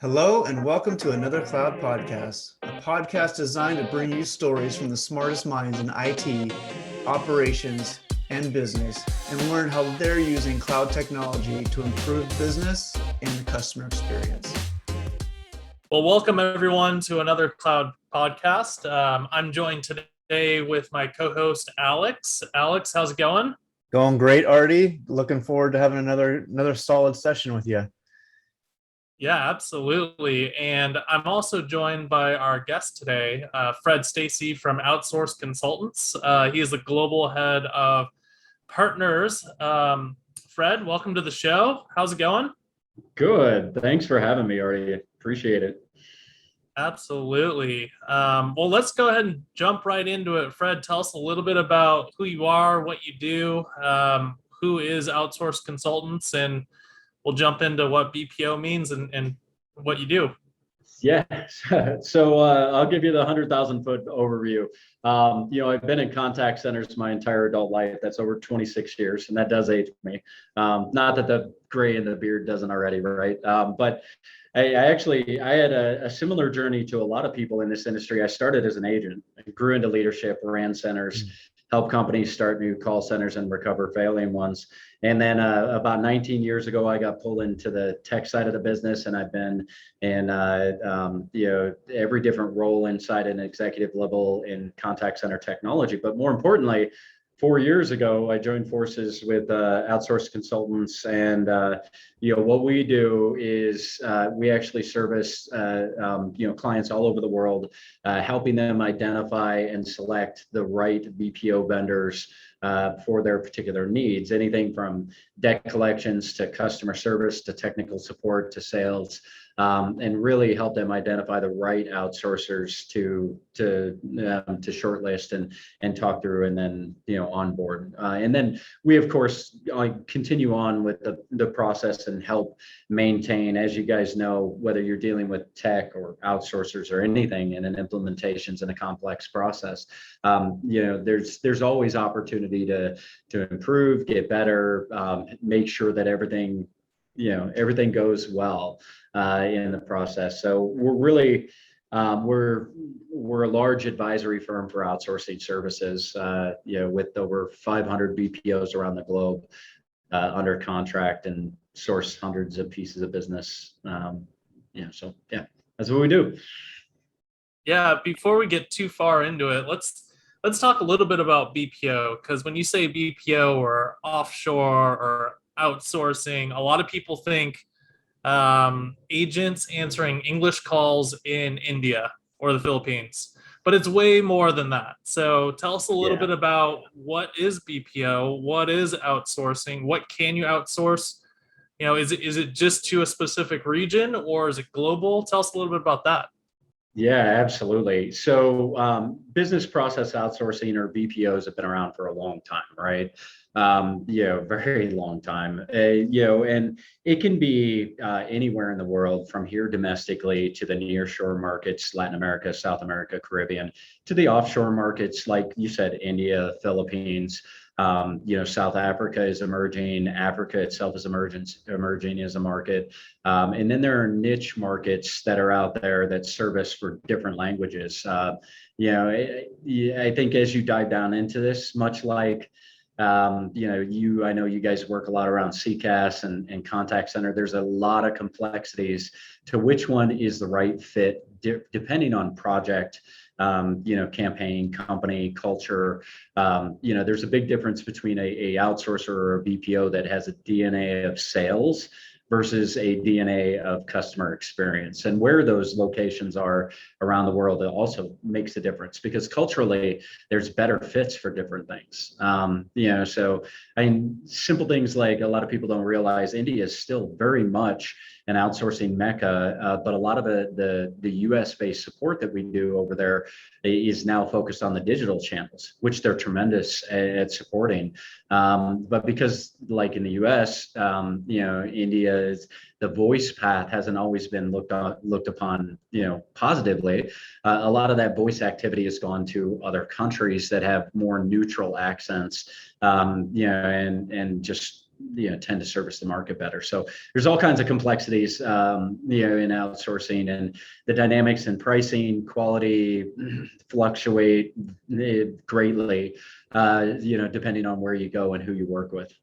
Hello, and welcome to another Cloud Podcast, a podcast designed to bring you stories from the smartest minds in IT, operations, and business, and learn how they're using cloud technology to improve business and the customer experience. Well, welcome everyone to another Cloud Podcast. I'm joined today with my co-host, Alex. Alex, how's it going? Going great, Artie. Looking forward to having another solid session with you. Yeah, absolutely. And I'm also joined by our guest today, Fred Stacey from Outsourcing Consultants. He is the global head of partners. Fred, welcome to the show. How's it going? Good. Thanks for having me, Artie. Appreciate it. Absolutely. Well, let's go ahead and jump right into it. Fred, tell us a little bit about who you are, what you do, who is Outsourcing Consultants, and we'll jump into what BPO means and what you do. Yeah. So I'll give you the 100,000-foot overview. I've been in contact centers my entire adult life. That's over 26 years, and that does age me. Not that the gray in the beard doesn't already, right? But I had a similar journey to a lot of people in this industry. I started as an agent, I grew into leadership, ran centers, help companies start new call centers and recover failing ones. And then about 19 years ago, I got pulled into the tech side of the business, and I've been in every different role inside an executive level in contact center technology. But more importantly, 4 years ago, I joined forces with Outsourcing Consultants, and what we do is we actually service clients all over the world, helping them identify and select the right BPO vendors for their particular needs. Anything from debt collections to customer service to technical support to sales. And really help them identify the right outsourcers to shortlist and talk through and then onboard. And then we of course continue on with the process and help maintain, as you guys know, whether you're dealing with tech or outsourcers or anything in an implementations in a complex process. There's always opportunity to improve, get better, make sure that everything goes well in the process. So we're really we're a large advisory firm for outsourcing services, with over 500 BPOs around the globe under contract and source hundreds of pieces of business. That's what we do. Yeah, before we get too far into it, let's talk a little bit about BPO, because when you say BPO or offshore or outsourcing, a lot of people think agents answering English calls in India or the Philippines, but it's way more than that. So tell us a little bit about what is BPO, what is outsourcing, what can you outsource? Is it just to a specific region or is it global? Tell us a little bit about that. Yeah, absolutely. So business process outsourcing, or BPOs, have been around for a long time, right? Very long time. And it can be anywhere in the world, from here domestically to the nearshore markets, Latin America, South America, Caribbean, to the offshore markets, like you said, India, Philippines. South Africa is emerging. Africa itself is emerging as a market. And then there are niche markets that are out there that service for different languages. I think as you dive down into this, much like, I know you guys work a lot around CCaaS and contact center. There's a lot of complexities to which one is the right fit, depending on project, campaign, company, culture. There's a big difference between a outsourcer or a BPO that has a DNA of sales versus a DNA of customer experience. And where those locations are around the world, it also makes a difference, because culturally there's better fits for different things. Simple things like, a lot of people don't realize India is still very much an outsourcing mecca, but a lot of the US-based support that we do over there is now focused on the digital channels, which they're tremendous at supporting. But because, like in the US, India is, the voice path hasn't always been looked upon, positively. A lot of that voice activity has gone to other countries that have more neutral accents, and just tend to service the market better. So there's all kinds of complexities, in outsourcing, and the dynamics in pricing, quality fluctuate greatly, depending on where you go and who you work with.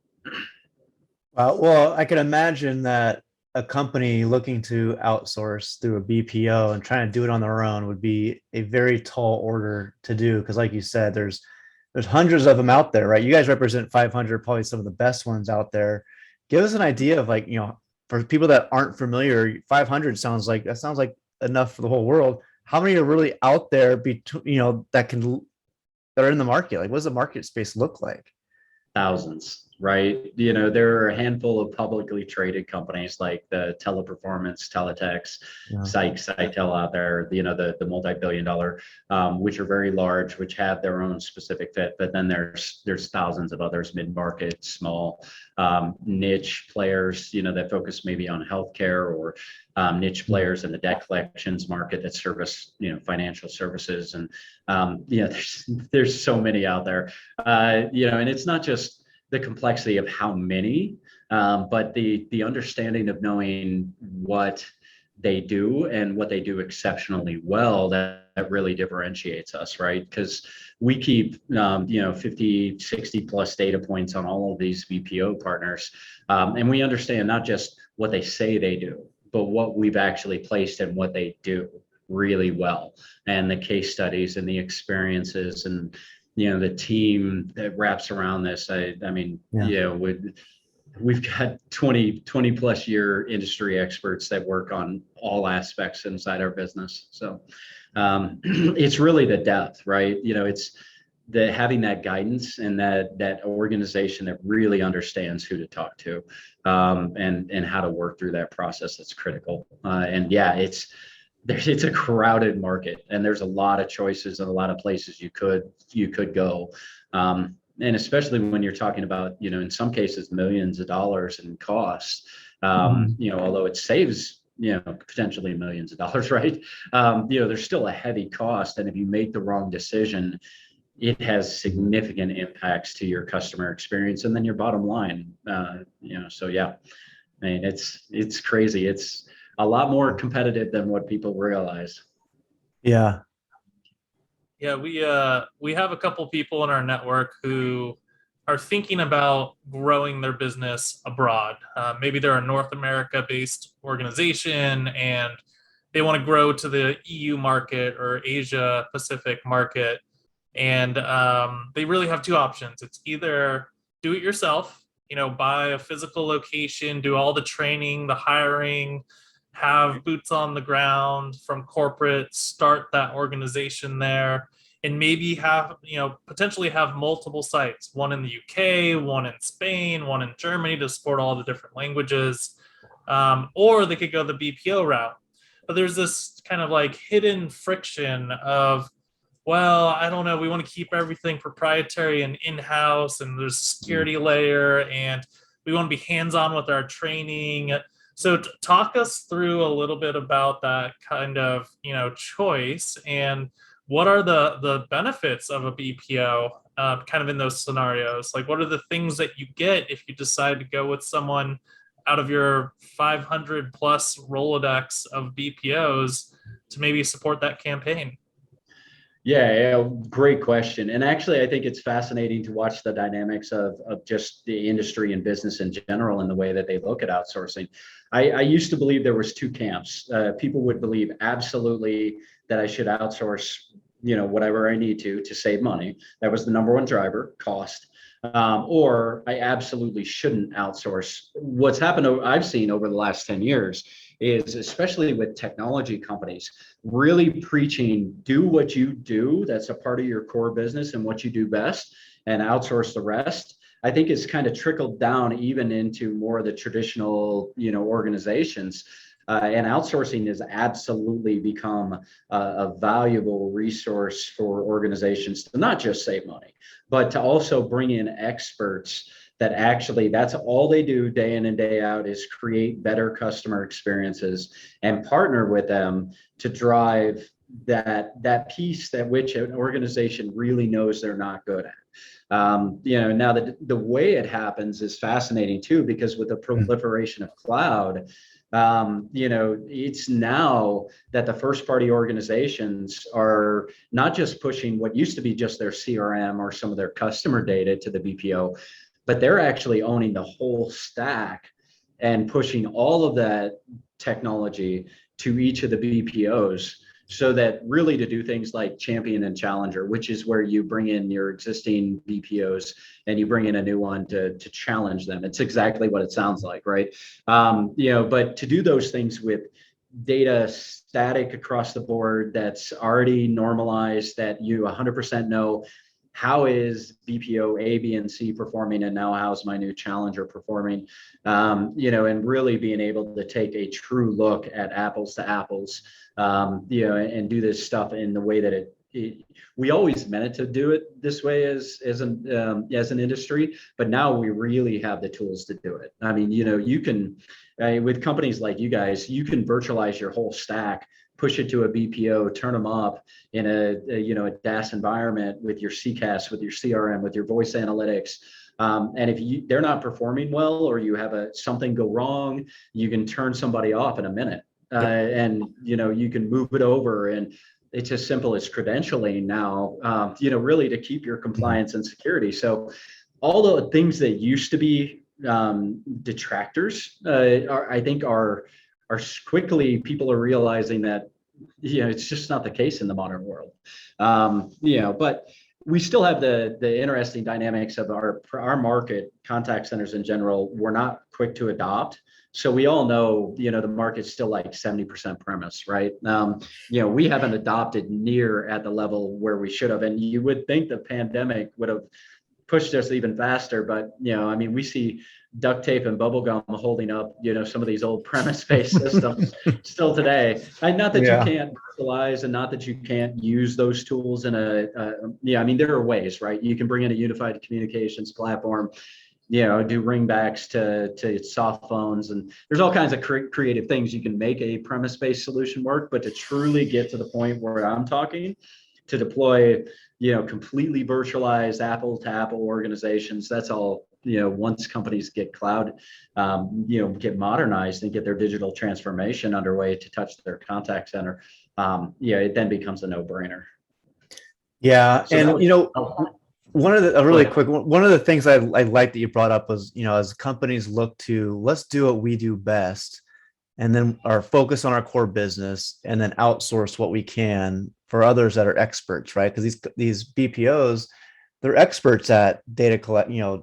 Well, I can imagine that a company looking to outsource through a BPO and trying to do it on their own would be a very tall order to do. Because like you said, there's hundreds of them out there, right? You guys represent 500, probably some of the best ones out there. Give us an idea of like, for people that aren't familiar, 500 sounds like enough for the whole world. How many are really out there that are in the market? Like, what does the market space look like? Thousands, right? There are a handful of publicly traded companies like the Teleperformance, Teletex, Sitel out there, the multi-billion dollar, which are very large, which have their own specific fit. But then there's thousands of others, mid-market, small, niche players, that focus maybe on healthcare, or niche players in the debt collections market that service, financial services. And, there's so many out there, and it's not just the complexity of how many, but the understanding of knowing what they do and what they do exceptionally well that really differentiates us, right? Because we keep 50, 60 plus data points on all of these BPO partners, and we understand not just what they say they do, but what we've actually placed and what they do really well, and the case studies and the experiences, and the team that wraps around this. We've got 20 plus year industry experts that work on all aspects inside our business. So it's really the depth, right? It's the having that guidance and that organization that really understands who to talk to, and how to work through that process. That's critical. It's a crowded market, and there's a lot of choices and a lot of places you could go. And especially when you're talking about, in some cases, millions of dollars in costs, although it saves, potentially millions of dollars, right? There's still a heavy cost. And if you make the wrong decision, it has significant impacts to your customer experience and then your bottom line. So yeah, it's crazy. It's a lot more competitive than what people realize. Yeah. Yeah, we have a couple people in our network who are thinking about growing their business abroad. Maybe they're a North America-based organization and they want to grow to the EU market or Asia Pacific market. And they really have two options. It's either do it yourself, buy a physical location, do all the training, the hiring, have boots on the ground from corporate, start that organization there, and maybe have, potentially have multiple sites, one in the UK, one in Spain, one in Germany to support all the different languages. Or they could go the BPO route. But there's this kind of like hidden friction of, well, I don't know, we want to keep everything proprietary and in-house, and there's a security layer, and we want to be hands-on with our training. So talk us through a little bit about that kind of, choice, and what are the benefits of a BPO kind of in those scenarios? Like, what are the things that you get if you decide to go with someone out of your 500 plus Rolodex of BPOs to maybe support that campaign? Yeah, great question. And actually, I think it's fascinating to watch the dynamics of just the industry and business in general and the way that they look at outsourcing. I used to believe there was two camps. People would believe absolutely that I should outsource, whatever I need to save money. That was the number one driver, cost. Or I absolutely shouldn't outsource. What's happened, I've seen over the last 10 years, is especially with technology companies really preaching, do what you do, that's a part of your core business and what you do best, and outsource the rest. I think it's kind of trickled down even into more of the traditional, organizations. And outsourcing has absolutely become a valuable resource for organizations to not just save money, but to also bring in experts that actually that's all they do day in and day out, is create better customer experiences and partner with them to drive that piece that which an organization really knows they're not good at. Now the way it happens is fascinating too, because with the proliferation of cloud, it's now that the first party organizations are not just pushing what used to be just their CRM or some of their customer data to the BPO, but they're actually owning the whole stack and pushing all of that technology to each of the BPOs, so that really to do things like champion and challenger, which is where you bring in your existing BPOs and you bring in a new one to challenge them. It's exactly what it sounds like, right? But to do those things with data static across the board, that's already normalized, that you 100% know how is BPO A, B, and C performing, and now how's my new challenger performing, and really being able to take a true look at apples to apples, and do this stuff in the way that we always meant it to do it this way as an industry, but now we really have the tools to do it. I mean, you can, with companies like you guys, you can virtualize your whole stack, push it to a BPO, turn them up in a DaaS environment with your CCaaS, with your CRM, with your voice analytics. And if they're not performing well, or you have something go wrong, you can turn somebody off in a minute, and you can move it over. And it's as simple as credentialing now, really to keep your compliance and security. So all the things that used to be detractors, I think are quickly, people are realizing that it's just not the case in the modern world. But we still have the interesting dynamics of our market. Contact centers in general, we're not quick to adopt. So we all know, the market's still like 70% premise, right? We haven't adopted near at the level where we should have. And you would think the pandemic would have pushed us even faster, but we see duct tape and bubble gum holding up some of these old premise-based systems still today. And not that you can't virtualize, and not that you can't use those tools in there are ways, right? You can bring in a unified communications platform, do ringbacks to soft phones, and there's all kinds of creative things you can make a premise-based solution work. But to truly get to the point where I'm talking, to deploy completely virtualized Apple to Apple organizations, that's all once companies get cloud, get modernized and get their digital transformation underway to touch their contact center, it then becomes a no-brainer. Yeah. So, and one of the things I like that you brought up was, as companies look to, let's do what we do best, and then our focus on our core business, and then outsource what we can for others that are experts, right? Because these BPOs, they're experts at data collection,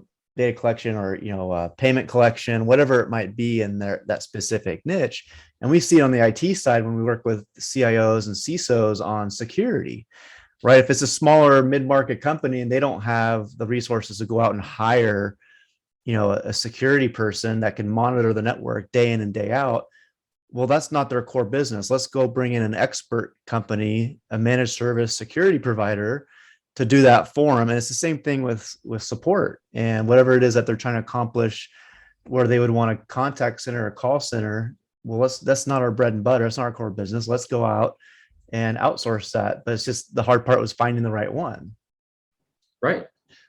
or payment collection, whatever it might be in that specific niche. And we see it on the IT side when we work with CIOs and CISOs on security, right? If it's a smaller mid-market company and they don't have the resources to go out and hire, a security person that can monitor the network day in and day out, well, that's not their core business. Let's go bring in an expert company, a managed service security provider, to do that for them. And it's the same thing with support and whatever it is that they're trying to accomplish, where they would want a contact center or call center. Well, that's not our bread and butter. It's not our core business. Let's go out and outsource that. But it's just, the hard part was finding the right one. Right.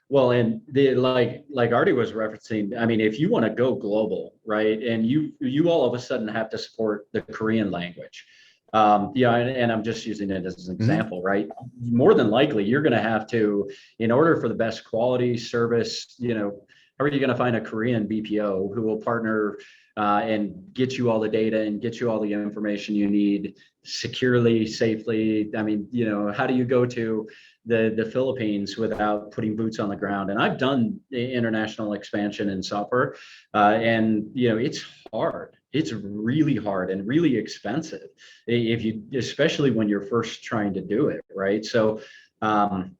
Well, and like Artie was referencing, if you want to go global, right, and you all of a sudden have to support the Korean language, and I'm just using it as an example, right? More than likely, you're going to have to, in order for the best quality service, how are you going to find a Korean BPO who will partner and get you all the data and get you all the information you need securely, safely? How do you go to the Philippines without putting boots on the ground? And I've done international expansion in software, and it's hard. It's really hard and really expensive, especially when you're first trying to do it, right? So I've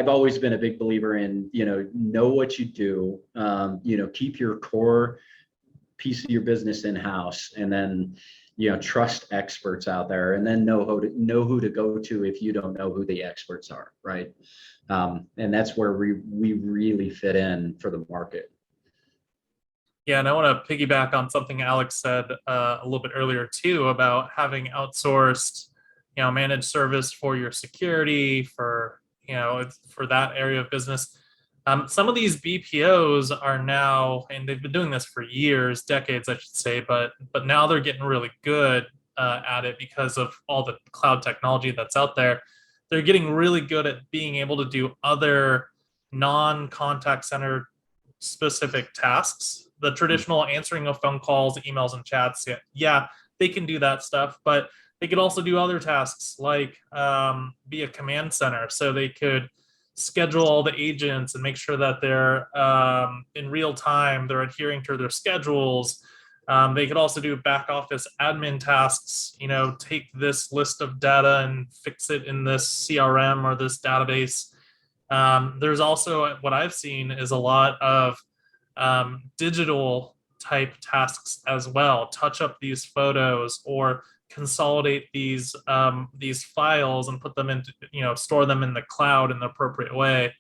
always been a big believer in know what you do, keep your core piece of your business in-house, and then trust experts out there, and then know who to go to if you don't know who the experts are, right? And that's where we really fit in for the market. Yeah, and I want to piggyback on something Alex said a little bit earlier too, about having outsourced, managed service for your security, for it's for that area of business. Some of these BPOs are now, and they've been doing this for years, decades, I should say, but now they're getting really good at it because of all the cloud technology that's out there. They're getting really good at being able to do other non-contact center specific tasks. The traditional answering of phone calls, emails, and chats, yeah, they can do that stuff, but they could also do other tasks like be a command center. So they could schedule all the agents and make sure that they're in real time, they're adhering to their schedules. They could also do back office admin tasks, take this list of data and fix it in this CRM or this database. There's also, what I've seen is a lot of digital type tasks as well. Touch up these photos or consolidate these files and put them into, store them in the cloud in the appropriate way.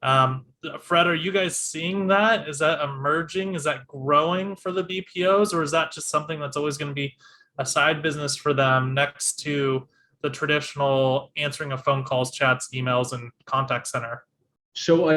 Fred, are you guys seeing that? Is that emerging? Is that growing for the BPOs, or is that just something that's always going to be a side business for them next to the traditional answering of phone calls, chats, emails, and contact center? So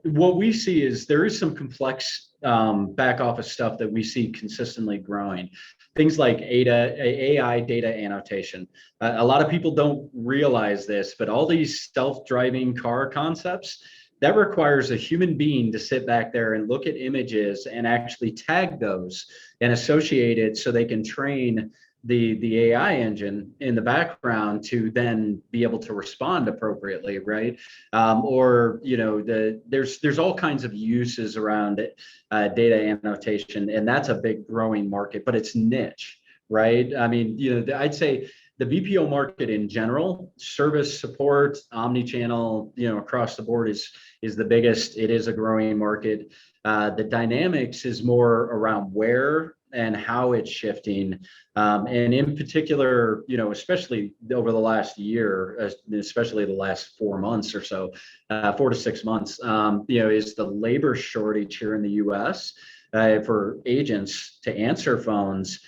what we see is there is some complex back office stuff that we see consistently growing. Things like AI data annotation. A lot of people don't realize this, but all these self-driving car concepts, that requires a human being to sit back there and look at images and actually tag those and associate it so they can train the AI engine in the background to then be able to respond appropriately, right? There's all kinds of uses around data annotation, and that's a big growing market, but it's niche, right? I mean, I'd say the BPO market in general, service support, omni-channel, across the board is the biggest. It is a growing market. The dynamics is more around where and how it's shifting. And in particular, especially over the last year, especially the last 4 months or so, 4 to 6 months, is the labor shortage here in the US for agents to answer phones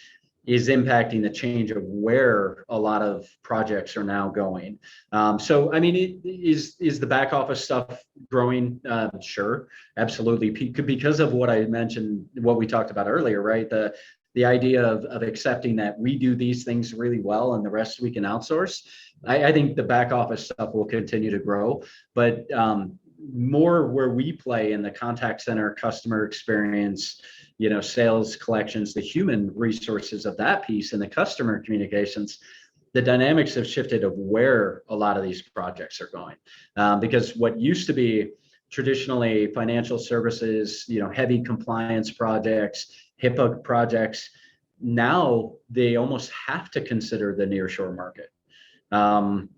is impacting the change of where a lot of projects are now going. So, I mean, is the back office stuff growing? Sure, absolutely. Because of what I mentioned, what we talked about earlier, right? The idea of accepting that we do these things really well and the rest we can outsource. I think the back office stuff will continue to grow, but more where we play in the contact center, customer experience, sales, collections, the human resources of that piece and the customer communications, the dynamics have shifted of where a lot of these projects are going. Because what used to be traditionally financial services, heavy compliance projects, HIPAA projects, now they almost have to consider the nearshore market,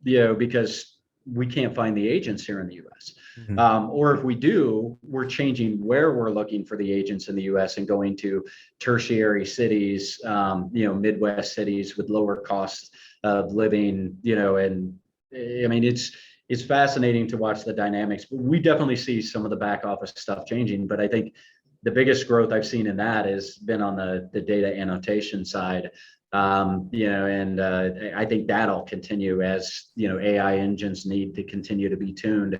because we can't find the agents here in the US. Mm-hmm. Or if we do, we're changing where we're looking for the agents in the US and going to tertiary cities, Midwest cities with lower costs of living, and I mean, it's fascinating to watch the dynamics, but we definitely see some of the back office stuff changing. But I think the biggest growth I've seen in that has been on the data annotation side. I think that'll continue as, AI engines need to continue to be tuned.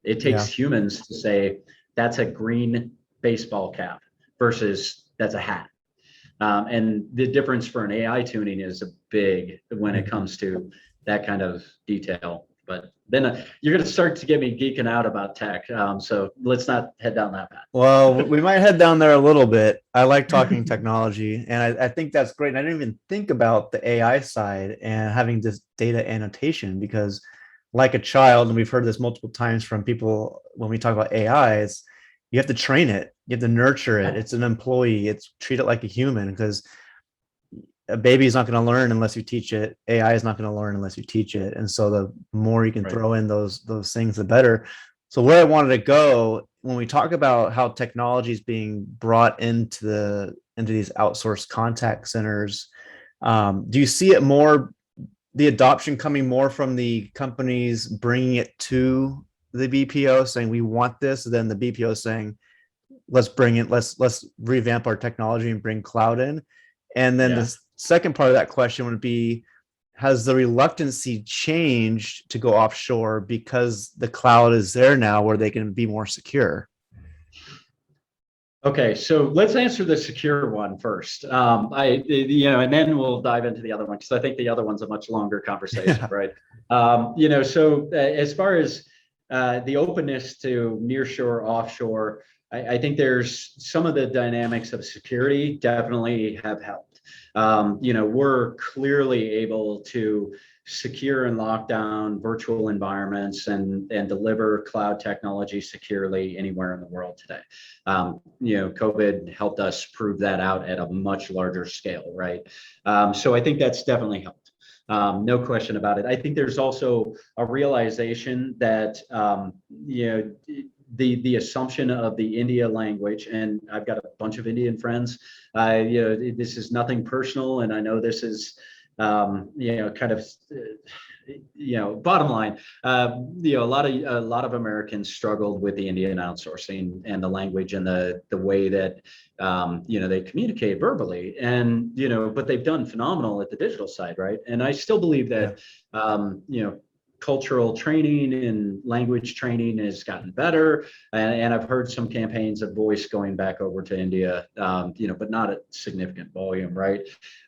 It takes humans to say, that's a green baseball cap versus that's a hat. And the difference for an AI tuning is big when it comes to that kind of detail. But then you're going to start to get me geeking out about tech. So let's not head down that path. Well, we might head down there a little bit. I like talking technology, and I think that's great. And I didn't even think about the AI side and having this data annotation, because like a child, and we've heard this multiple times from people when we talk about AI, is you have to train it, you have to nurture it. It's an employee. It's treat it like a human, because a baby is not going to learn unless you teach it. AI is not going to learn unless you teach it. And so the more you can throw in those things, the better. So where I wanted to go, when we talk about how technology is being brought into these outsourced contact centers, do you see it more, the adoption coming more from the companies bringing it to the BPO saying, we want this, and then the BPO saying, let's bring it, let's revamp our technology and bring cloud in? And then the second part of that question would be, has the reluctancy changed to go offshore because the cloud is there now where they can be more secure? Okay, so let's answer the secure one first. And then we'll dive into the other one because I think the other one's a much longer conversation, Yeah. right? As far as the openness to nearshore, offshore, I think there's some of the dynamics of security definitely have helped. We're clearly able to secure and lock down virtual environments and deliver cloud technology securely anywhere in the world today. COVID helped us prove that out at a much larger scale, right? So I think that's definitely helped. No question about it. I think there's also a realization that the assumption of the India language, and I've got a bunch of Indian friends. This is nothing personal, and I know this is bottom line. A lot of Americans struggled with the Indian outsourcing and the language and the way that they communicate verbally, and but they've done phenomenal at the digital side, right? And I still believe that cultural training and language training has gotten better, and I've heard some campaigns of voice going back over to India, but not at significant volume, right?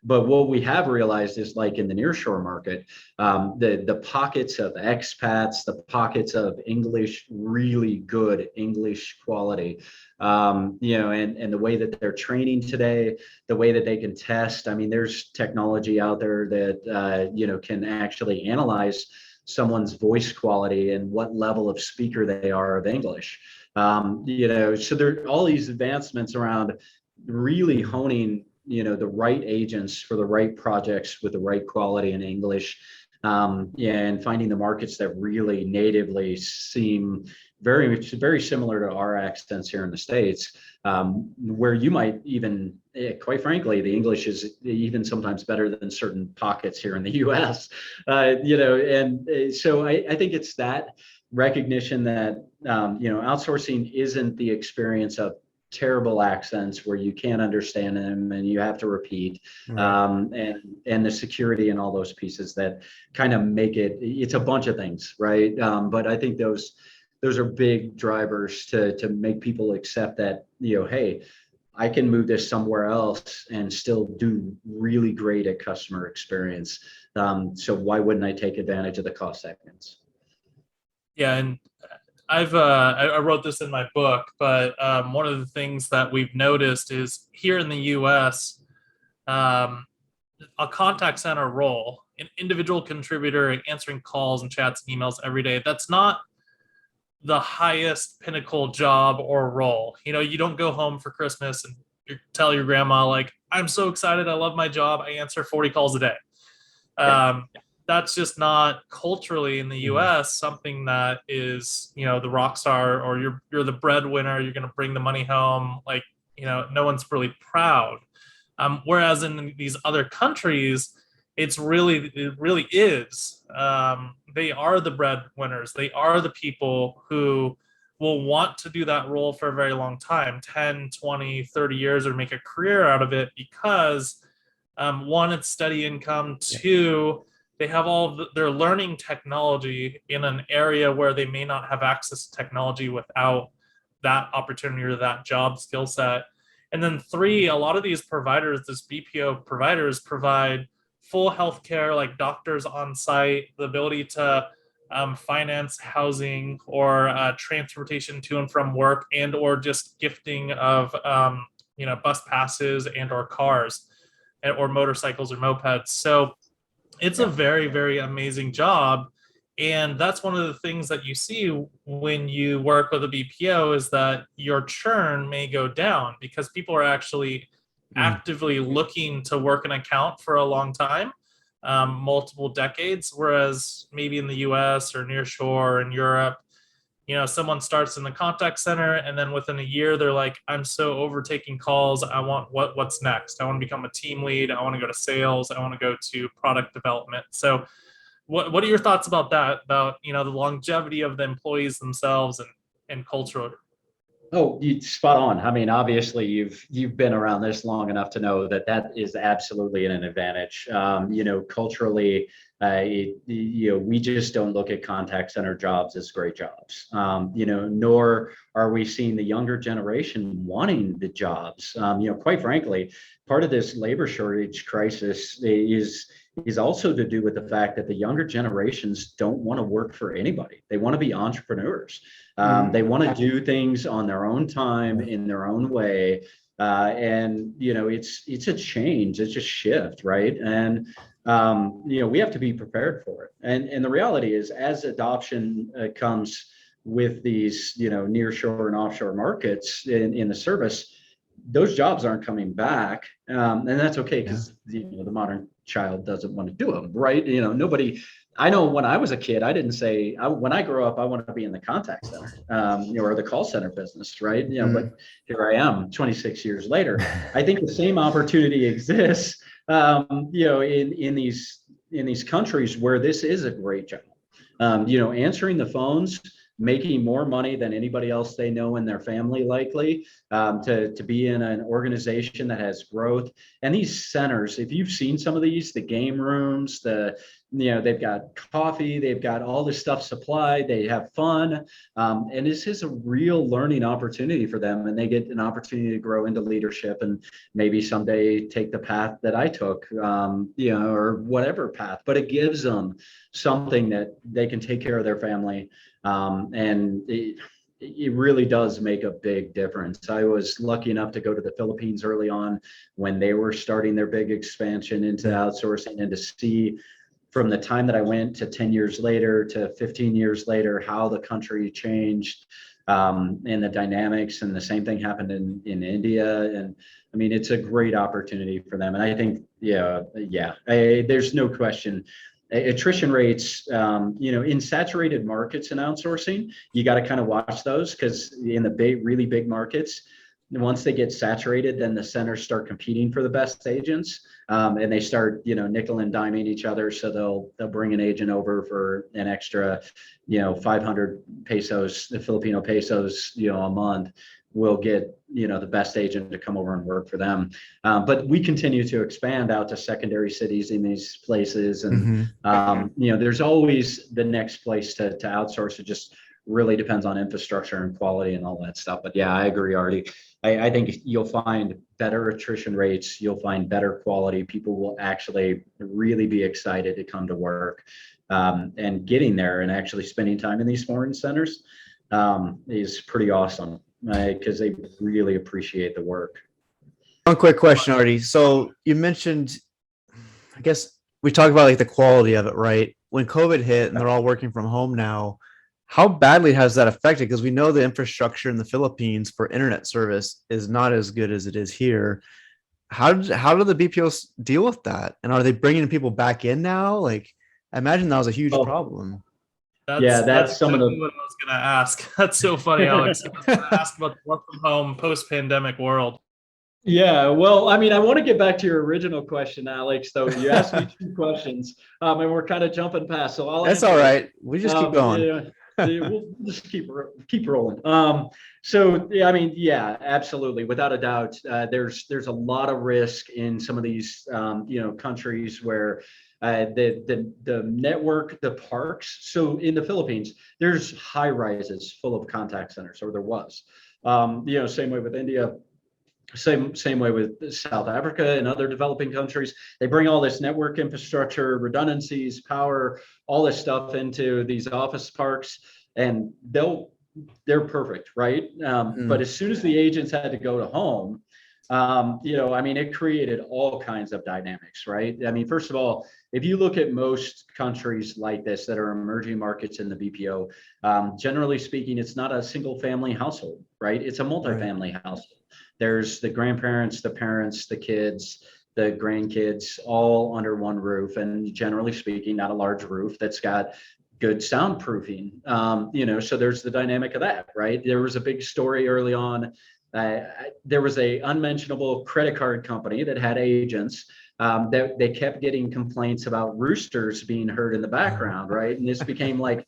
But what we have realized is, like in the nearshore market, the pockets of expats, the pockets of English, really good English quality, and the way that they're training today, the way that they can test. I mean, there's technology out there that can actually analyze someone's voice quality and what level of speaker they are of English. So there are all these advancements around really honing, the right agents for the right projects with the right quality in English, and finding the markets that really natively seem very similar to our accents here in the States, where you might even, quite frankly, the English is even sometimes better than certain pockets here in the U.S. So I think it's that recognition that outsourcing isn't the experience of terrible accents where you can't understand them and you have to repeat, and the security and all those pieces that kind of make it's a bunch of things, right? But I think those are big drivers to make people accept that, hey, I can move this somewhere else and still do really great at customer experience. So why wouldn't I take advantage of the cost savings? Yeah, and I wrote this in my book, but one of the things that we've noticed is here in the U.S., a contact center role, an individual contributor answering calls and chats and emails every day, that's not the highest pinnacle job or role. You don't go home for Christmas and you tell your grandma, like, I'm so excited, I love my job, I answer 40 calls a day. That's just not culturally in the US something that is, the rock star, or you're the breadwinner, you're going to bring the money home. Like, no one's really proud. Whereas in these other countries, it really is. They are the breadwinners. They are the people who will want to do that role for a very long time, 10, 20, 30 years, or make a career out of it because, one, it's steady income. Two, they have they're learning technology in an area where they may not have access to technology without that opportunity or that job skill set. And then three, a lot of these providers, this BPO providers, provide full healthcare, like doctors on site, the ability to finance housing or transportation to and from work, and or just gifting of bus passes and or cars or motorcycles or mopeds. So it's a very, very amazing job. And that's one of the things that you see when you work with a BPO, is that your churn may go down because people are actually actively looking to work an account for a long time, multiple decades. Whereas maybe in the US or nearshore or in Europe, someone starts in the contact center and then within a year they're like, I'm so over taking calls, I want what's next. I want to become a team lead, I want to go to sales, I want to go to product development. So what are your thoughts about that, about the longevity of the employees themselves and culture? Oh, you spot on. I mean, obviously, you've been around this long enough to know that that is absolutely an advantage. Culturally, we just don't look at contact center jobs as great jobs. Nor are we seeing the younger generation wanting the jobs. Quite frankly, part of this labor shortage crisis is also to do with the fact that the younger generations don't want to work for anybody. They want to be entrepreneurs. They want to do things on their own time, in their own way. And it's a change, it's a shift, right? And we have to be prepared for it. And the reality is, as adoption comes with these, nearshore and offshore markets in the service, those jobs aren't coming back, and that's okay, because the modern child doesn't want to do them, right? Nobody. I know when I was a kid, I didn't say, when I grow up, I want to be in the contact center, or the call center business, right? But here I am, 26 years later. I think the same opportunity exists, in these countries where this is a great job. Answering the phones, making more money than anybody else they know in their family, likely, to be in an organization that has growth. And these centers, if you've seen some of these, the game rooms, they've got coffee, they've got all this stuff supplied, they have fun. And this is a real learning opportunity for them. And they get an opportunity to grow into leadership and maybe someday take the path that I took, or whatever path, but it gives them something that they can take care of their family. And it really does make a big difference. I was lucky enough to go to the Philippines early on when they were starting their big expansion into outsourcing, and to see from the time that I went to 10 years later to 15 years later, how the country changed, and the dynamics. And the same thing happened in India. And I mean, it's a great opportunity for them. And I think, there's no question. Attrition rates, in saturated markets in outsourcing, you got to kind of watch those, because in the really big markets, once they get saturated, then the centers start competing for the best agents, and they start, nickel and diming each other. So they'll bring an agent over for an extra, 500 pesos, the Filipino pesos, a month. Will get, the best agent to come over and work for them. But we continue to expand out to secondary cities in these places. And, there's always the next place to outsource. It just really depends on infrastructure and quality and all that stuff. But yeah, I agree, Artie. I think you'll find better attrition rates. You'll find better quality. People will actually really be excited to come to work, and getting there and actually spending time in these foreign centers is pretty awesome. Because they really appreciate the work. One quick question, Artie. So you mentioned, I guess we talked about like the quality of it, right? When COVID hit and they're all working from home now, how badly has that affected? Because we know the infrastructure in the Philippines for internet service is not as good as it is here. How do the BPOs deal with that? And are they bringing people back in now? Like, I imagine that was a huge problem. That's some of the. What I was going to ask. That's so funny, Alex. I was going to ask about the work from home post-pandemic world. Yeah, well, I mean, I want to get back to your original question, Alex. Though you asked me 2 questions, and we're kind of jumping past. So that's all right. We just keep going. We'll just keep rolling. I mean, yeah, absolutely, without a doubt. There's a lot of risk in some of these, countries where. The network, the parks. So in the Philippines, there's high rises full of contact centers, or there was. Same way with India, same way with South Africa and other developing countries. They bring all this network infrastructure, redundancies, power, all this stuff into these office parks, and they're perfect, right? But as soon as the agents had to go to home, it created all kinds of dynamics, right? I mean, first of all, if you look at most countries like this that are emerging markets in the BPO, generally speaking, it's not a single family household, right? It's a multifamily household. There's the grandparents, the parents, the kids, the grandkids, all under one roof. And generally speaking, not a large roof that's got good soundproofing. So there's the dynamic of that, right? There was a big story early on. There was a unmentionable credit card company that had agents that they kept getting complaints about roosters being heard in the background, right? And this became like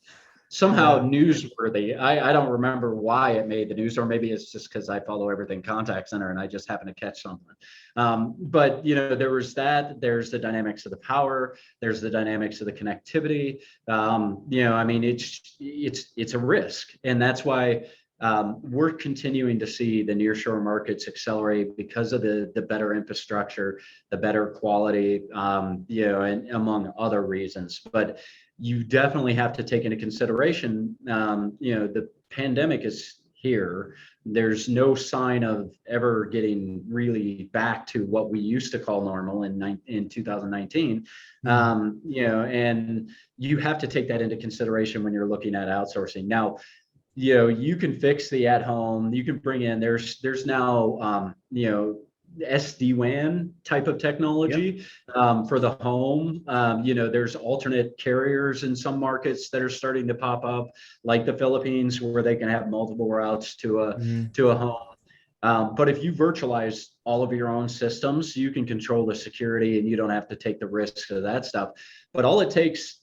somehow newsworthy. I don't remember why it made the news, or maybe it's just because I follow everything contact center and I just happen to catch something. But there was that. There's the dynamics of the power. There's the dynamics of the connectivity. I mean, it's a risk, and that's why we're continuing to see the nearshore markets accelerate because of the better infrastructure, the better quality, and among other reasons. But you definitely have to take into consideration, the pandemic is here. There's no sign of ever getting really back to what we used to call normal in 2019. And you have to take that into consideration when you're looking at outsourcing. Now, you can fix the at home, you can bring in, there's now, SD-WAN type of technology for the home. There's alternate carriers in some markets that are starting to pop up, like the Philippines, where they can have multiple routes to a home. But if you virtualize all of your own systems, you can control the security and you don't have to take the risks of that stuff. But all it takes,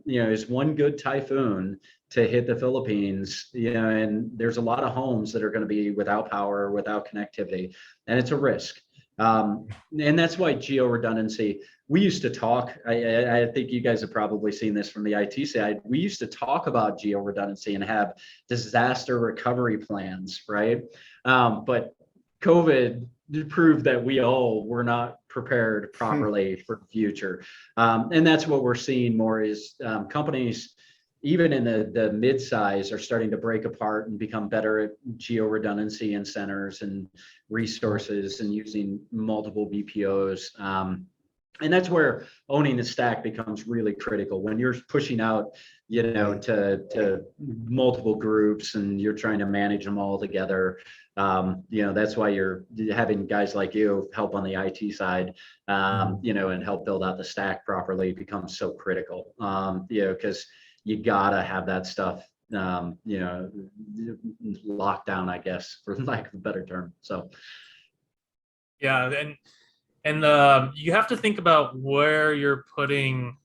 is one good typhoon to hit the Philippines, and there's a lot of homes that are going to be without power, without connectivity, and it's a risk. And that's why geo redundancy. We used to talk. I think you guys have probably seen this from the IT side. We used to talk about geo redundancy and have disaster recovery plans, right? But COVID proved that we all were not prepared properly for the future, and that's what we're seeing more is companies, even in the mid-size, are starting to break apart and become better at geo redundancy and centers and resources and using multiple BPOs. And that's where owning the stack becomes really critical when you're pushing out, to multiple groups and you're trying to manage them all together. That's why you're having guys like you help on the IT side, and help build out the stack properly becomes so critical. Because you gotta have that stuff, locked down, I guess, for lack of a better term. So, yeah, and you have to think about where you're putting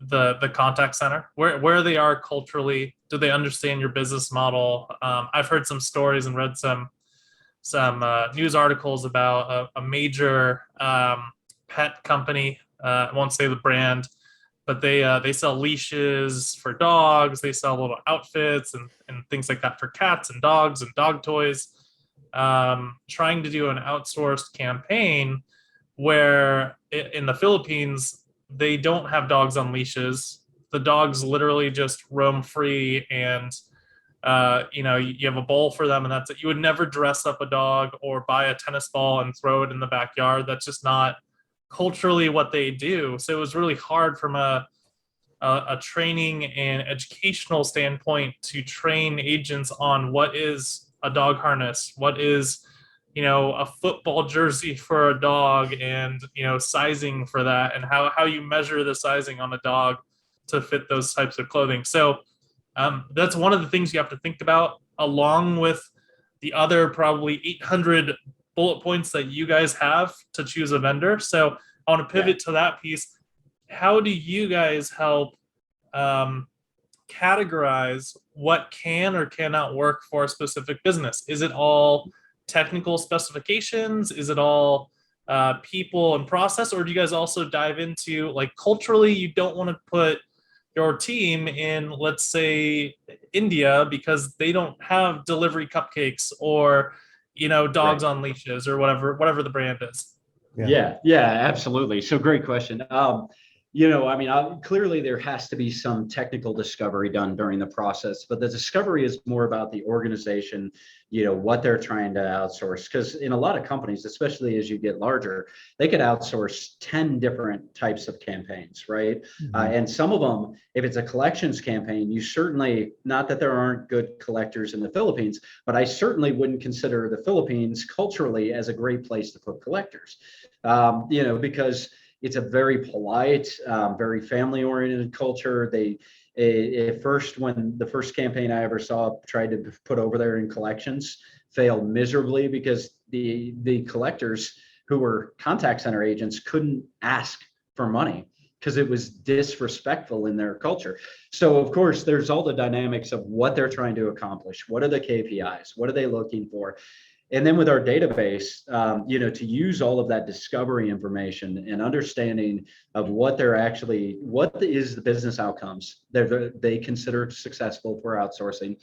the contact center, where they are culturally. Do they understand your business model? I've heard some stories and read some news articles about a major pet company. I won't say the brand, but they sell leashes for dogs. They sell little outfits and things like that for cats and dogs and dog toys. Trying to do an outsourced campaign where in the Philippines, they don't have dogs on leashes. The dogs literally just roam free, and you have a bowl for them, and that's it. You would never dress up a dog or buy a tennis ball and throw it in the backyard. That's just not culturally what they do. So it was really hard from a training and educational standpoint to train agents on what is a dog harness, what is a football jersey for a dog, and sizing for that, and how you measure the sizing on a dog to fit those types of clothing. So that's one of the things you have to think about, along with the other probably 800 bullet points that you guys have to choose a vendor. So I want to pivot to that piece. How do you guys help categorize what can or cannot work for a specific business? Is it all technical specifications? Is it all people and process? Or do you guys also dive into, like, culturally, you don't want to put your team in, let's say, India because they don't have delivery cupcakes or dogs on leashes or whatever the brand is? Yeah, absolutely. So great question. Clearly there has to be some technical discovery done during the process, but the discovery is more about the organization, what they're trying to outsource. Because in a lot of companies, especially as you get larger, they could outsource 10 different types of campaigns, right? And some of them, if it's a collections campaign, you certainly, not that there aren't good collectors in the Philippines, but I certainly wouldn't consider the Philippines culturally as a great place to put collectors, because it's a very polite, very family-oriented culture. They, at first, when the first campaign I ever saw tried to put over there in collections, failed miserably because the collectors who were contact center agents couldn't ask for money because it was disrespectful in their culture. So of course, there's all the dynamics of what they're trying to accomplish. What are the KPIs? What are they looking for? And then with our database, to use all of that discovery information and understanding of what is the business outcomes they consider successful for outsourcing,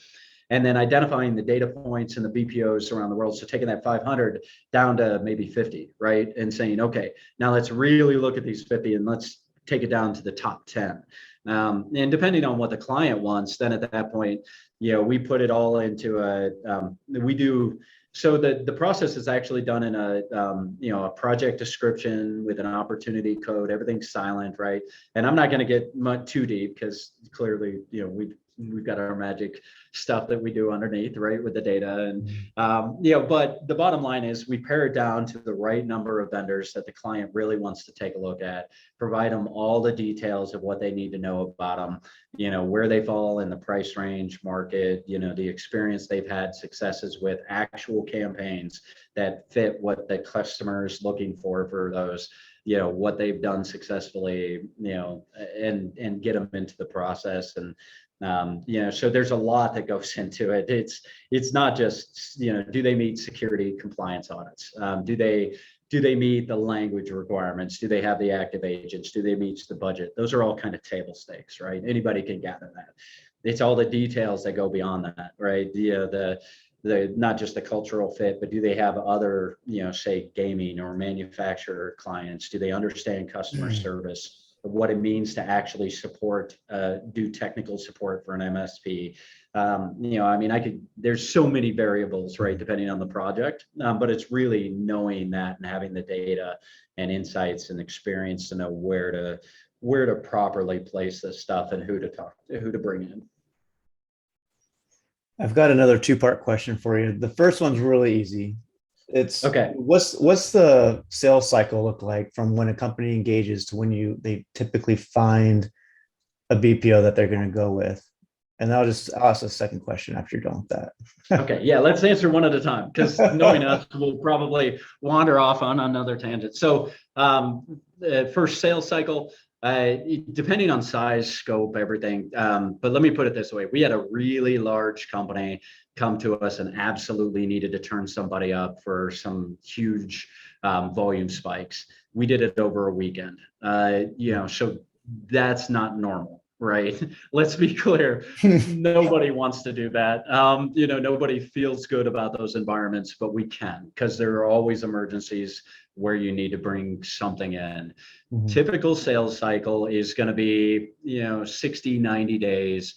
and then identifying the data points and the BPOs around the world. So taking that 500 down to maybe 50, right? And saying, okay, now let's really look at these 50 and let's take it down to the top 10. And depending on what the client wants, then at that point, we put it all into so the process is actually done in a project description with an opportunity code. Everything's silent, right? And I'm not going to get much too deep because clearly, we've got our magic stuff that we do underneath, right, with the data. And but the bottom line is we pare it down to the right number of vendors that the client really wants to take a look at, provide them all the details of what they need to know about them, where they fall in the price range market, the experience they've had successes with, actual campaigns that fit what the customer is looking for those, what they've done successfully, and get them into the process. And so there's a lot that goes into it. It's not just, do they meet security compliance audits? Do they meet the language requirements? Do they have the active agents? Do they meet the budget? Those are all kind of table stakes, right? Anybody can gather that. It's all the details that go beyond that, right? The not just the cultural fit, but do they have other, say gaming or manufacturer clients? Do they understand customer service? What it means to actually support, do technical support for an MSP. There's so many variables, right, depending on the project, but it's really knowing that and having the data and insights and experience to know where to properly place this stuff and who to bring in. I've got another two-part question for you. The first one's really easy. It's okay. What's the sales cycle look like from when a company engages to when they typically find a BPO that they're going to go with? And I'll ask a second question after you're done with that. Okay. Yeah. Let's answer one at a time because knowing us, we'll probably wander off on another tangent. So first sales cycle, depending on size, scope, everything. But let me put it this way. We had a really large company come to us and absolutely needed to turn somebody up for some huge volume spikes. We did it over a weekend, so that's not normal, right? Let's be clear. Nobody wants to do that. Nobody feels good about those environments, but we can, because there are always emergencies where you need to bring something in. Mm-hmm. Typical sales cycle is going to be, 60, 90 days.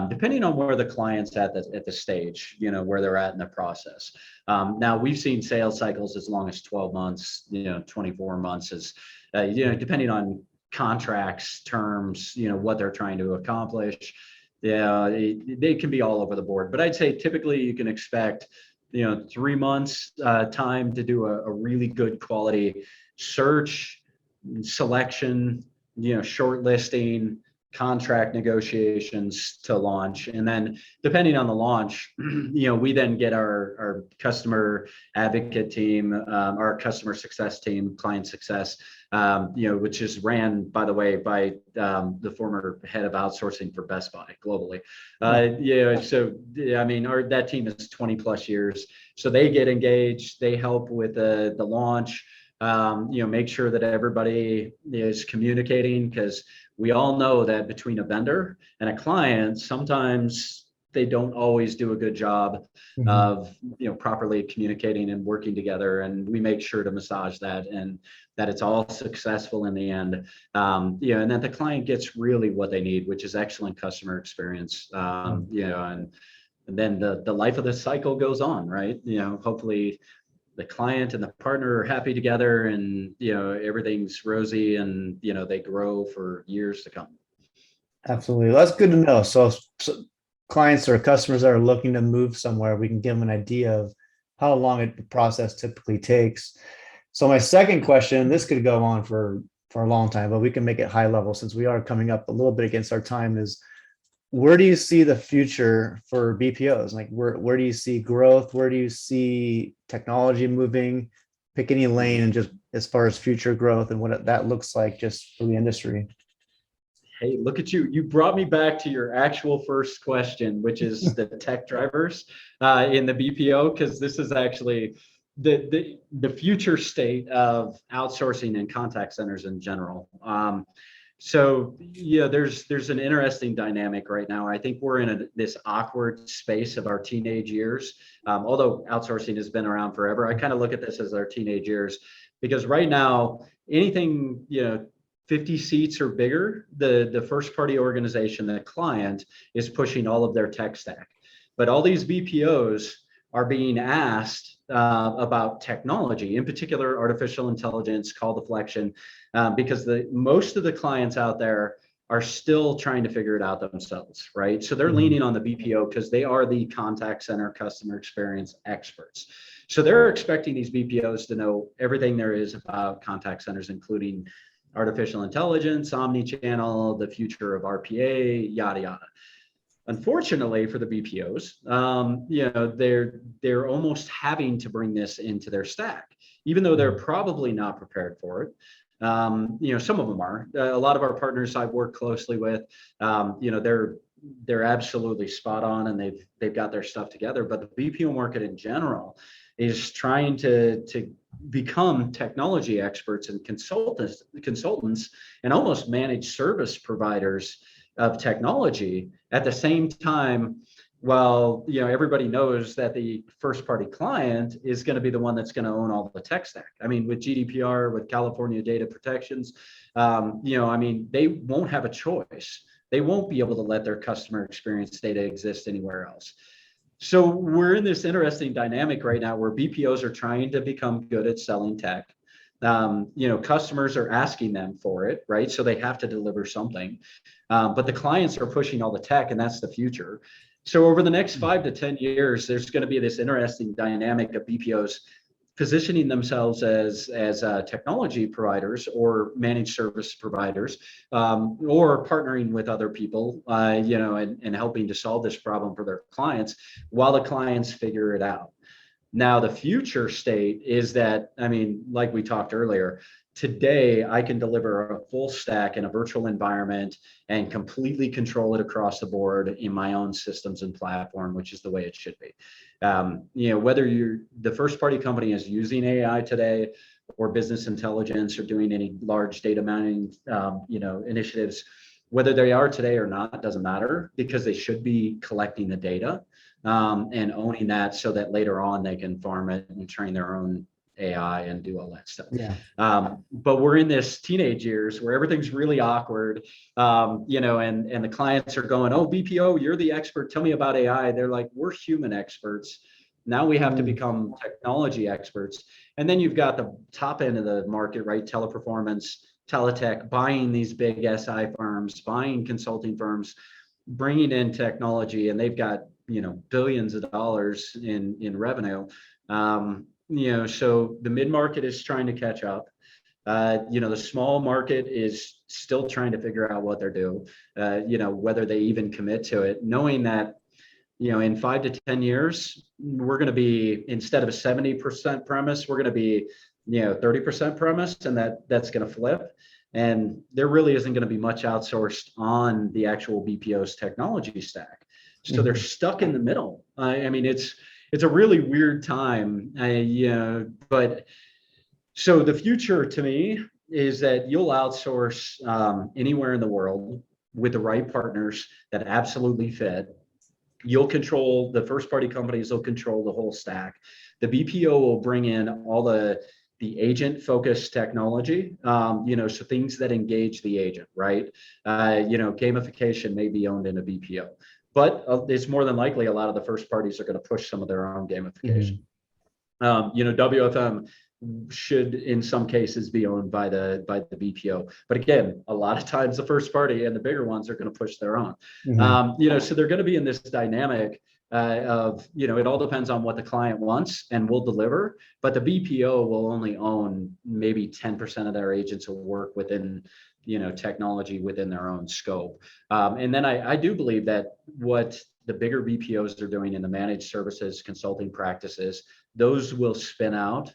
Depending on where the client's at the stage, where they're at in the process. Now we've seen sales cycles as long as 12 months, 24 months is, depending on contracts, terms, what they're trying to accomplish. Yeah, they can be all over the board, but I'd say typically you can expect, 3 months time to do a really good quality search, selection, shortlisting, contract negotiations to launch. And then depending on the launch, we then get our customer advocate team, our customer success team, client success, which is ran, by the way, by the former head of outsourcing for Best Buy globally. That team is 20 plus years. So they get engaged, they help with the launch, make sure that everybody is communicating, because we all know that between a vendor and a client, sometimes they don't always do a good job of, properly communicating and working together. And we make sure to massage that and that it's all successful in the end. And that the client gets really what they need, which is excellent customer experience. And then the life of the cycle goes on, right? Hopefully the client and the partner are happy together and, everything's rosy and, they grow for years to come. Absolutely. That's good to know. So clients or customers that are looking to move somewhere, we can give them an idea of how long the process typically takes. So my second question, this could go on for a long time, but we can make it high level since we are coming up a little bit against our time, is where do you see the future for BPOs? Like where do you see growth? Where do you see technology moving? Pick any lane and just as far as future growth and what that looks like just for the industry. Hey, look at you. You brought me back to your actual first question, which is the tech drivers in the BPO, because this is actually the future state of outsourcing and contact centers in general. So yeah, there's an interesting dynamic right now. I think we're in this awkward space of our teenage years. Although outsourcing has been around forever, I kind of look at this as our teenage years, because right now anything 50 seats or bigger, the first party organization, the client, is pushing all of their tech stack. But all these BPOs are being asked about technology, in particular artificial intelligence, call deflection, because most of the clients out there are still trying to figure it out themselves, right? So they're leaning on the BPO because they are the contact center customer experience experts. So they're expecting these BPOs to know everything there is about contact centers, including artificial intelligence, omni-channel, the future of RPA, yada yada. Unfortunately for the BPOs, they're almost having to bring this into their stack, even though they're probably not prepared for it. Some of them are. A lot of our partners I've worked closely with, they're absolutely spot on, and they've got their stuff together. But the BPO market in general is trying to become technology experts and consultants and almost managed service providers of technology at the same time. Well, everybody knows that the first party client is going to be the one that's going to own all the tech stack. I mean, with GDPR, with California data protections, they won't have a choice. They won't be able to let their customer experience data exist anywhere else. So we're in this interesting dynamic right now where BPOs are trying to become good at selling tech. Customers are asking them for it, right? So they have to deliver something. But the clients are pushing all the tech, and that's the future. So over the next 5 to 10 years, there's going to be this interesting dynamic of BPOs positioning themselves as technology providers or managed service providers, or partnering with other people, and helping to solve this problem for their clients while the clients figure it out. Now, the future state is that, like we talked earlier, today I can deliver a full stack in a virtual environment and completely control it across the board in my own systems and platform, which is the way it should be. Whether the first party company is using AI today or business intelligence or doing any large data mining, initiatives, whether they are today or not, doesn't matter, because they should be collecting the data and owning that so that later on they can farm it and train their own AI and do all that stuff. Yeah. But we're in this teenage years where everything's really awkward, and the clients are going, "Oh, BPO, you're the expert. Tell me about AI." They're like, "We're human experts. Now we have to become technology experts." And then you've got the top end of the market, right? Teleperformance, Teletech, buying these big SI firms, buying consulting firms, bringing in technology, and they've got billions of dollars in revenue. So the mid-market is trying to catch up. The small market is still trying to figure out what they're doing, whether they even commit to it, knowing that, in 5 to 10 years, we're going to be, instead of a 70% premise, we're going to be, 30% premise, and that's going to flip. And there really isn't going to be much outsourced on the actual BPO's technology stack. So they're stuck in the middle. It's a really weird time, but so the future to me is that you'll outsource anywhere in the world with the right partners that absolutely fit. You'll control, the first party companies will control the whole stack. The BPO will bring in all the agent focused technology, so things that engage the agent, right? Gamification may be owned in a BPO. But it's more than likely a lot of the first parties are going to push some of their own gamification. WFM should, in some cases, be owned by the BPO. But again, a lot of times the first party and the bigger ones are going to push their own. So they're going to be in this dynamic of, it all depends on what the client wants, and we'll deliver. But the BPO will only own maybe 10% of their agents will work within technology within their own scope. And then I do believe that what the bigger BPOs are doing in the managed services consulting practices, those will spin out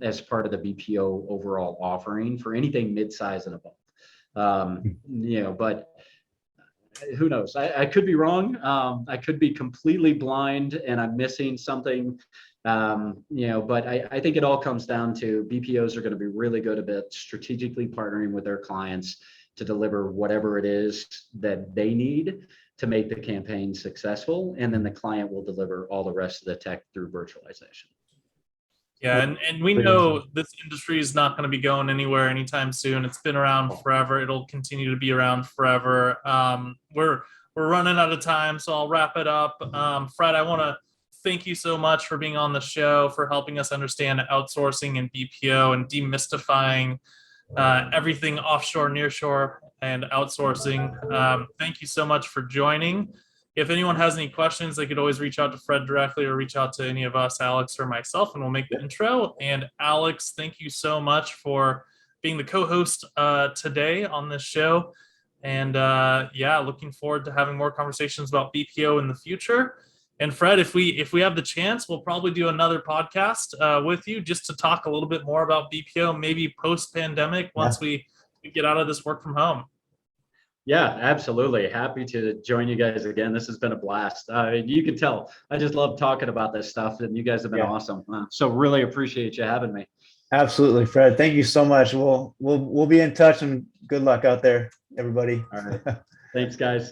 as part of the BPO overall offering for anything mid-size and above. But who knows? I could be wrong. I could be completely blind and I'm missing something. But I think it all comes down to BPOs are going to be really good about strategically partnering with their clients to deliver whatever it is that they need to make the campaign successful. And then the client will deliver all the rest of the tech through virtualization. Yeah, and we know this industry is not going to be going anywhere anytime soon. It's been around forever. It'll continue to be around forever. We're running out of time, so I'll wrap it up. Fred, I want to thank you so much for being on the show, for helping us understand outsourcing and BPO and demystifying everything offshore, nearshore, and outsourcing. Thank you so much for joining. If anyone has any questions, they could always reach out to Fred directly or reach out to any of us, Alex or myself, and we'll make the intro. And Alex, thank you so much for being the co-host today on this show. And looking forward to having more conversations about BPO in the future. And Fred, if we have the chance, we'll probably do another podcast with you just to talk a little bit more about BPO, maybe post-pandemic once we get out of this work from home. Yeah, absolutely. Happy to join you guys again. This has been a blast. You can tell I just love talking about this stuff, and you guys have been awesome. So really appreciate you having me. Absolutely, Fred. Thank you so much. We'll be in touch, and good luck out there, everybody. All right. Thanks, guys.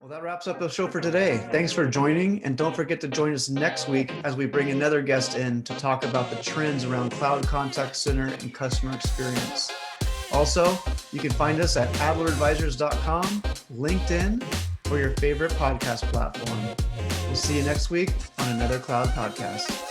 Well, that wraps up the show for today. Thanks for joining, and don't forget to join us next week as we bring another guest in to talk about the trends around cloud contact center and customer experience. Also, you can find us at adleradvisors.com, LinkedIn, or your favorite podcast platform. We'll see you next week on another Cloud Podcast.